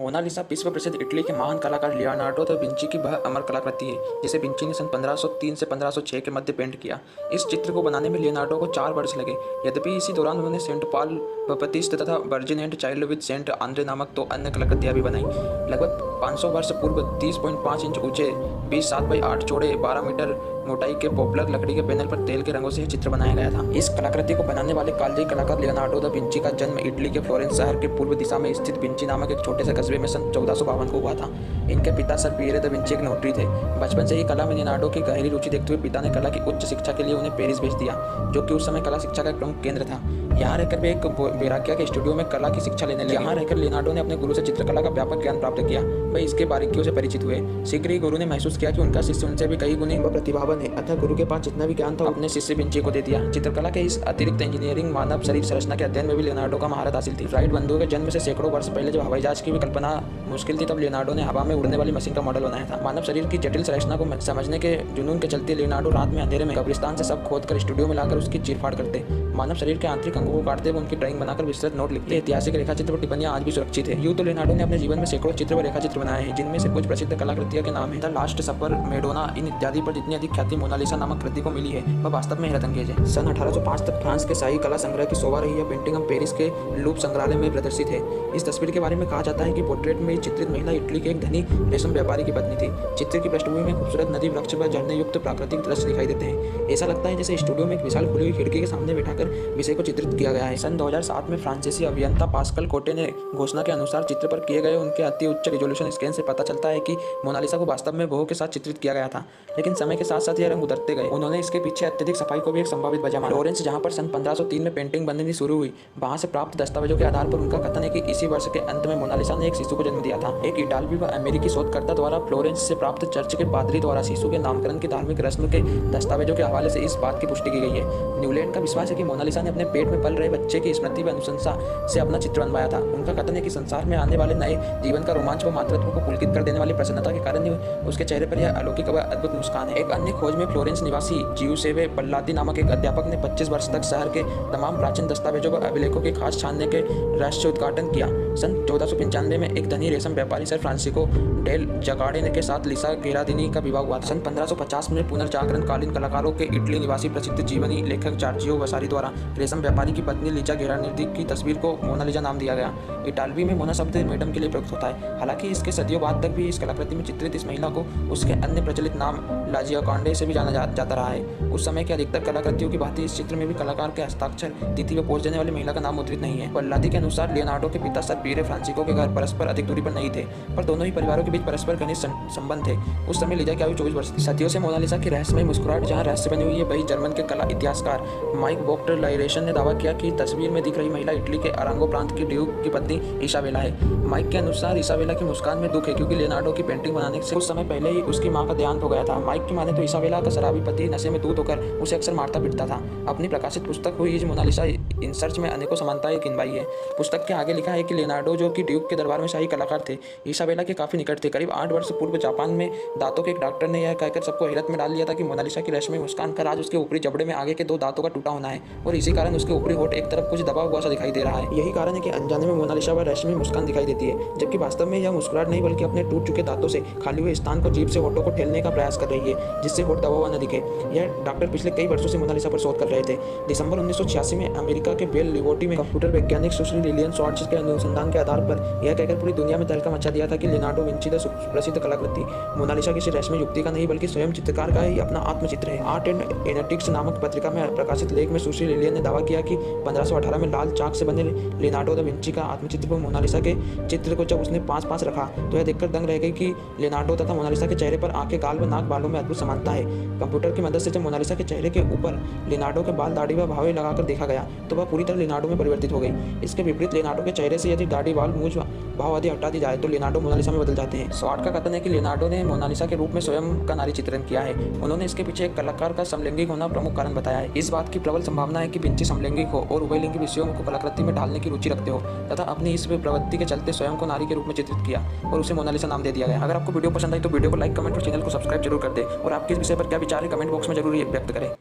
Mona Lisa विश्व प्रसिद्ध Italy के महान कलाकार लियोनार्डो दा विंची की वह अमर कलाकृति है जिसे विंची ने सन 1503 से 1506 के मध्य पेंट किया। इस चित्र को बनाने में लियोनार्डो को 4 वर्ष लगे। यद्यपि इसी दौरान उन्होंने सेंट पॉल बपतिस्त तथा virgin and child with Saint Andre नामक 2 अन्य कलाकृतियां भी बनाई। लगभग 500 वर्ष पूर्व 30.5 इंच ऊंचे 20 7x8 चौड़े 12 मीटर मोटाई के पॉपुलर लकड़ी के पैनल पर तेल के रंगों से यह चित्र बनाया गया था। इस कलाकृति को बनाने वाले कालजयी कलाकार लियोनार्डो दा विंची का जन्म इटली के फ्लोरेंस शहर के पूर्व दिशा में स्थित विंची नामक एक छोटे से कस्बे में सन 1452 को हुआ था। इनके पिता सर पियरे दा विंची एक नोटरी थे। बचपन से ही कला में लियोनार्डो की गहरी रुचि देखते हुए पिता ने कला की उच्च शिक्षा के लिए उन्हें पेरिस भेज दिया, जो कि उस समय कला शिक्षा का एक प्रमुख केंद्र था। यहाँ रहकर वे एक बेराकिया के स्टूडियो में कला की शिक्षा लेने लगे। यहाँ रहकर लियोनार्डो ने अपने गुरु से चित्रकला का व्यापक ज्ञान प्राप्त किया। वे इसके बारीकियों से परिचित हुए। शीघ्र ही गुरु ने महसूस किया कि उनका शिष्य उनसे भी कई गुने प्रतिभावान है, अतः गुरु के पास जितना भी ज्ञान था अपने शिष्य विंची को दे दिया। चित्रकला के इस अतिरिक्त इंजीनियरिंग, मानव शरीर संरचना के अध्ययन में भी लियोनार्डो का महारत हासिल थी। राइट बंधुओं के जन्म से सैकड़ों वर्ष पहले जब हवाई जहाज की भी कल्पना मुश्किल थी, तब लियोनार्डो ने हवा में उड़ने वाली मशीन का मॉडल बनाया था। मानव शरीर की जटिल संरचना को समझने के जुनून के चलते लियोनार्डो रात में अंधेरे में कब्रिस्तान से सब खोदकर स्टूडियो में लाकर उसकी चीरफाड़ करते। मानव शरीर के आंतरिक अंगों को काटते हुए उनकी ड्राइंग बनाकर विस्तृत नोट लिखते। ऐतिहासिक रेखाचित्र और टिप्पणियां आज भी सुरक्षित है। यूं तो लियोनार्डो ने अपने जीवन में सैकड़ों चित्र व रेखाचित्र बनाए हैं, जिनमें से कुछ प्रसिद्ध कलाकृतियों के नाम है द लास्ट सपर, मेडोना, इन इत्यादि पर जितनी अधिक ख्याति मोनालिसा नामक कृति को मिली है वह वास्तव में हैरतअंगेज है। सन 1805 तक फ्रांस के शाही कला संग्रह की शोभा रही यह पेंटिंग अब पेरिस के लूप संग्रहालय में प्रदर्शित है। इस तस्वीर के बारे में कहा जाता है कि पोर्ट्रेट में चित्रित महिला इटली के एक धनी रेशम व्यापारी की पत्नी थी। चित्र की पृष्ठभूमि में खूबसूरत नदी, वृक्ष व झरने युक्त प्राकृतिक दृश्य दिखाई देते हैं। ऐसा लगता है जैसे स्टूडियो में एक विशाल खुली हुई खिड़की के सामने बैठाकर विषय को चित्रित किया गया है। सन 2007 में फ्रांसीसी अभियंता पास्कल कोटे ने घोषणा के अनुसार चित्र पर किए गए उनके अति उच्च रिजोल्यूशन स्कैन से पता चलता है कि मोनालिसा को वास्तव में बहू के साथ चित्रित किया गया था, लेकिन समय के साथ साथ यह रंग उतरते गए। उन्होंने इसके पीछे अत्यधिक सफाई को भी एक संभावित वजह माना। फ्लोरेंस, जहां पर सन 1503 में पेंटिंग बननी शुरू हुई, वहां से प्राप्त दस्तावेजों के आधार पर उनका कथन है कि इसी वर्ष के अंत में मोनालिसा ने एक शिशु को जन्म दिया था। एक इटालवी व अमेरिकी शोधकर्ता द्वारा फ्लोरेंस से प्राप्त चर्च के पादरी द्वारा शिशु के नामकरण की धार्मिक रस्म के दस्तावेजों के हवाले से इस बात की पुष्टि की गई है। न्यूलैंड का विश्वास है कि मोनालिसा ने अपने पेट में पल रहे बच्चे की स्मृति व अनुशंसा से अपना चित्र बनवाया था। उनका कथन है कि संसार में आने वाले नए जीवन का रोमांच व मातृत्व को पुलकित कर देने वाली प्रसन्नता के कारण ही उसके चेहरे पर यह अलौकिक व अद्भुत मुस्कान है। एक अन्य खोज में फ्लोरेंस निवासी जियुसेppe पल्लादी नामक एक अध्यापक ने 25 वर्ष तक शहर के तमाम प्राचीन दस्तावेजों व अभिलेखों के खास छानने के रहस्य उद्घाटन किया। सन 1495 में एक धनी रेशम व्यापारी सर फ्रांसिस्को डेल जगाड़े के साथ लिसा गेरादिनी का विवाह हुआ था। सन 1550 में पुनर्जागरण कालीन कलाकारों के इटली निवासी प्रसिद्ध जीवनी लेखक जार्जियो वसारी द्वारा रेशम व्यापारी की पत्नी लिजा गेरादिनी की तस्वीर को मोनालिसा नाम दिया गया। इटालवी में मोना शब्द मैडम के लिए प्रयुक्त होता है। हालांकि इसके सदियों बाद तक भी इस कलाकृति में चित्रित इस महिला को उसके अन्य प्रचलित नाम लाजियाकांडे से भी जाना जाता रहा है। उस समय के अधिकतर कलाकृतियों की भांति इस चित्र में भी कलाकार के हस्ताक्षर, तिथि व पोज देने वाली महिला का नाम मुद्रित नहीं है। पल्लादी के अनुसार लियोनार्डो के पिता सर पियरे फ्रांसिस्को के घर परस्पर अधिक दूरी पर नहीं थे, पर दोनों ही परिवारों के बीच परस्पर घनिष्ठ संबंध थे। उस समय लिजा की आयु 24 वर्ष थी। सदियों से मोनालिसा की रहस्यमय मुस्कुराहट जहाँ रहस्य बनी हुई है, वही जर्मन के कला इतिहासकार माइक वोक्टर-लाइरेशन ने दावा किया कि तस्वीर में दिख रही महिला इटली के अरांगो प्रांत की ड्यूक की पत्नी इसाबेला है। माइक के अनुसार इसाबेला की मुस्कान में दुख है, क्योंकि लियोनार्डो की पेंटिंग बनाने से कुछ समय पहले ही उसकी मां का देहांत हो गया था। माइक की माने तो इसाबेला का शराबी पति नशे में धूत होकर उसे अक्सर मारता पीटता था। अपनी प्रकाशित पुस्तक हुई मोनालिसा इन सर्च में अनेकों समानताएं गिनवाई है। पुस्तक के आगे लिखा है कि लियोनार्डो, जो कि ड्यूक के दरबार में शाही कलाकार थे, इसाबेला के काफी निकट थे। करीब 8 वर्ष पूर्व जापान में दांतों के एक डॉक्टर ने यह कहकर सबको हैरत में डाल दिया था कि मोनालिसा की रहस्यमय मुस्कान का राज उसके ऊपरी जबड़े में आगे के 2 दांतों का टूटा होना है, और इसी कारण उसके ऊपरी होठ एक तरफ कुछ दबा हुआ सा दिखाई दे रहा है। यही कारण है कि अनजाने में मोनालिसा व रहस्यमय मुस्कान दिखाई देती है, जबकि वास्तव में यह मुस्कुराहट नहीं बल्कि अपने टूट चुके दांतों से खाली हुए स्थान को जीभ से होठों को ठेलने का प्रयास कर रही है, जिससे होठ दबा हुआ न दिखे। यह डॉक्टर पिछले कई वर्षों से मोनालिसा पर शोध कर रहे थे। दिसंबर 1986 में अमेरिका के बेल लिबर्टी में कंप्यूटर वैज्ञानिक सुश्री लिलियन शॉर्ट्ज के अनुसंधान के आधार पर यह कहकर पूरी दुनिया में तहलका मचा दिया था कि लियोनार्डो विंची द प्रसिद्ध कलाकृति मोनालिसा किसी रहस्यमय युक्ति का नहीं बल्कि स्वयं चित्रकार का ही अपना आत्मचित्र है। आर्ट एंड एनेटिक्स नामक पत्रिका में प्रकाशित लेख में सुश्री लिलियन ने दावा किया कि 1518 में लाल चाक से बने लियोनार्डो दा विंची का आत्मचित्र पर मोनालिसा के चित्र को जब उसने पास रखा तो यह देखकर दंग रह गई कि लियोनार्डो तथा मोनालिसा के चेहरे पर आंखें, गाल व नाक बालों में अद्भुत समानता है। कंप्यूटर की मदद से जब मोनालिसा के चेहरे के ऊपर लियोनार्डो के बाल, दाढ़ी व भावे लगाकर देखा गया तो वह पूरी तरह लियोनार्डो में परिवर्तित हो गई। इसके विपरीत लियोनार्डो के चेहरे से यदि दाढ़ी, बाल, मूंछ, भाव आदि हटा दी जाए तो लियोनार्डो मोनालिसा में बदल जाते हैं। शॉर्ट का कथन है कि लियोनार्डो ने मोनालिसा के रूप में स्वयं का नारी चित्रण किया है। उन्होंने इसके पीछे एक कलाकार का समलैंगिक होना प्रमुख कारण बताया है। इस बात की प्रबल संभावना है कि विंची समलैंगिक हो और उभयलिंगी विषयों को कलाकृति में ढालने की रुचि रखते हो तथा अपनी इस प्रवृत्ति के चलते स्वयं को नारी के रूप में चित्रित किया और उसे मोनालिसा नाम दे दिया गया। अगर आपको वीडियो पसंद आई तो वीडियो को लाइक, कमेंट और चैनल को सब्सक्राइब जरूर कर दे, और आपके इस विषय पर क्या विचार है कमेंट बॉक्स में जरूर व्यक्त करें।